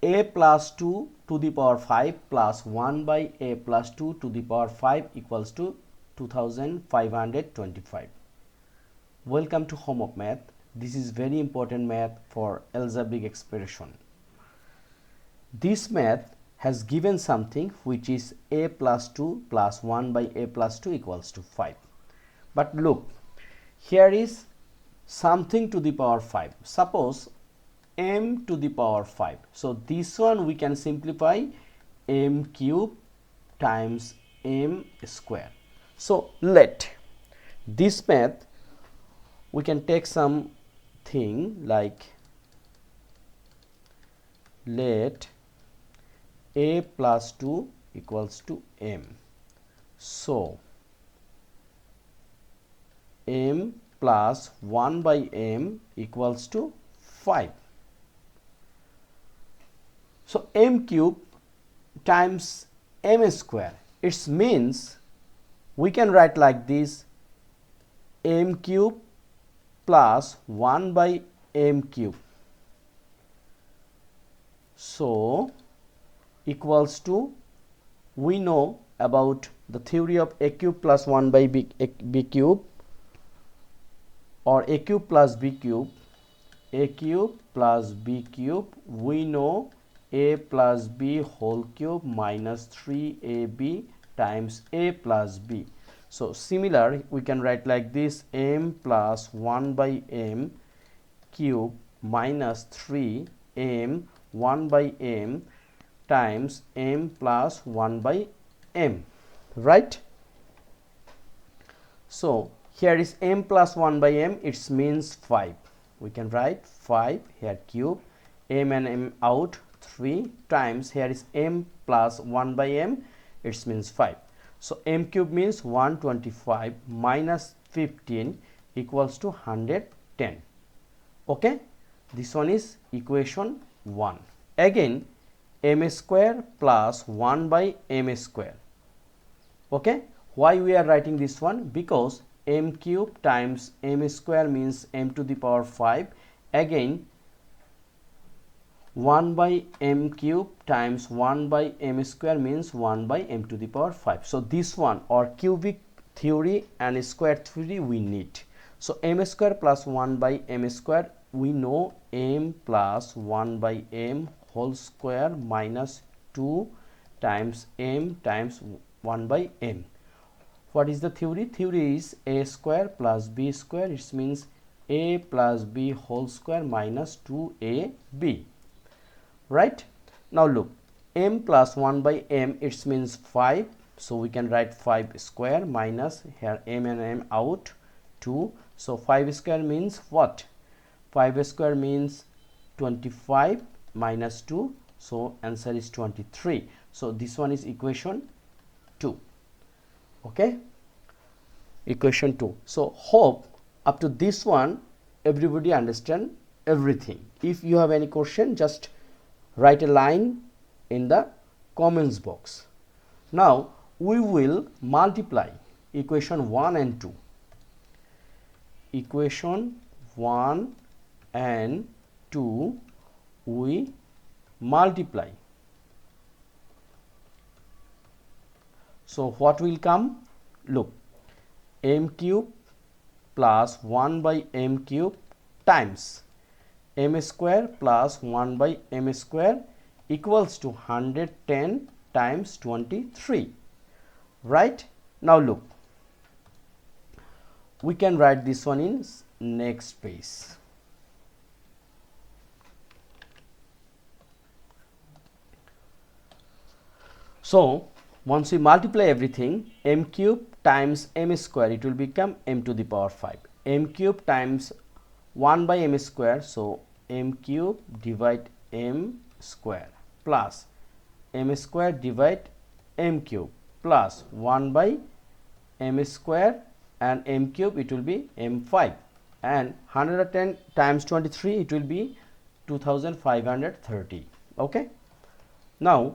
a plus 2 to the power 5 plus 1 by a plus 2 to the power 5 equals to 2525. Welcome to Home of Math. This is very important math for algebraic expression. This math has given something which is a plus 2 plus 1 by a plus 2 equals to 5. But look, here is something to the power 5. Suppose m to the power 5. So this one we can simplify m cube times m square. So let this math we can take something like let a plus 2 equals to m. So m plus 1 by m equals to 5. So m cube times m square, it means we can write like this, m cube plus 1 by m cube. So equals to, we know about the theory of a cube plus 1 by b cube, or a cube plus b cube. A cube plus b cube, we know a plus b whole cube minus 3ab times a plus b. So similar, we can write like this, m plus 1 by m cube minus 3m 1 by m times m plus 1 by m, right? So here is m plus 1 by m, it means 5. We can write 5 here, cube, m and m out, 3 times, here is m plus 1 by m, it means 5. So m cube means 125 minus 15 equals to 110. Okay, this one is equation 1. Again, m square plus 1 by m square. Okay, why we are writing this one? Because m cube times m square means m to the power 5. Again, 1 by m cube times 1 by m square means 1 by m to the power 5. So this one, or cubic theory and square theory, we need. So m square plus 1 by m square, we know m plus 1 by m whole square minus 2 times m times 1 by m. What is the theory? Theory is a square plus b square, it means a plus b whole square minus 2ab. Right? Now look, m plus 1 by m, it means 5. So we can write 5 square minus, here m and m out, 2. So 5 square means what? 5 square means 25 minus 2. So answer is 23. So this one is equation 2. Okay, equation 2. So hope up to this one everybody understand everything. If you have any question, just write a line in the comments box. Now we will multiply equation 1 and 2. Equation 1 and 2 we multiply. So what will come? Look, m cube plus 1 by m cube times m square plus 1 by m square equals to 110 times 23. Right? Now look, we can write this one in next page. So once we multiply everything, m cube times m square, it will become m to the power 5. M cube times 1 by m square, so m cube divide m square plus m square divide m cube plus 1 by m square and m cube, it will be m5, and 110 times 23, it will be 2530. Okay, now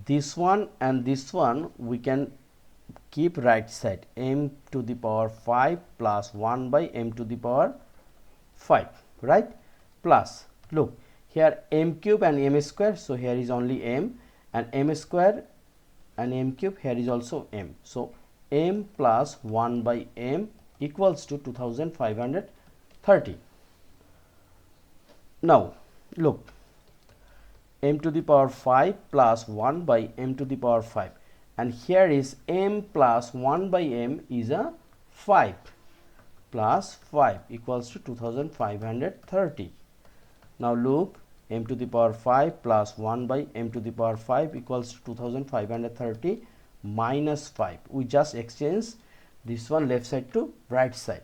this one and this one we can keep right side, m to the power 5 plus 1 by m to the power 5, right? Plus look, here m cube and m square, so here is only m, and m square and m cube, here is also m. So m plus 1 by m equals to 2530. Now look, m to the power 5 plus 1 by m to the power 5, and here is m plus 1 by m is a 5 plus 5 equals to 2530. Now look, m to the power 5 plus 1 by m to the power 5 equals to 2530 minus 5. We just exchange this one left side to right side.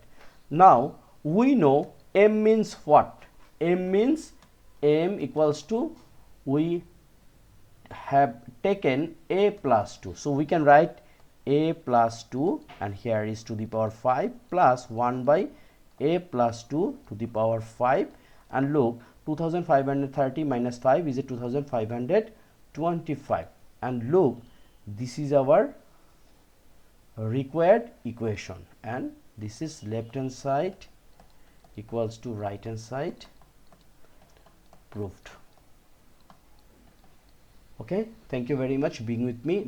Now we know m means what? M means m equals to, we have taken a plus 2. So we can write a plus 2, and here is to the power 5 plus 1 by a plus 2 to the power 5, and look, 2530 minus 5 is a 2525, and look, this is our required equation, and this is left hand side equals to right hand side, proved. Okay, thank you very much being with me.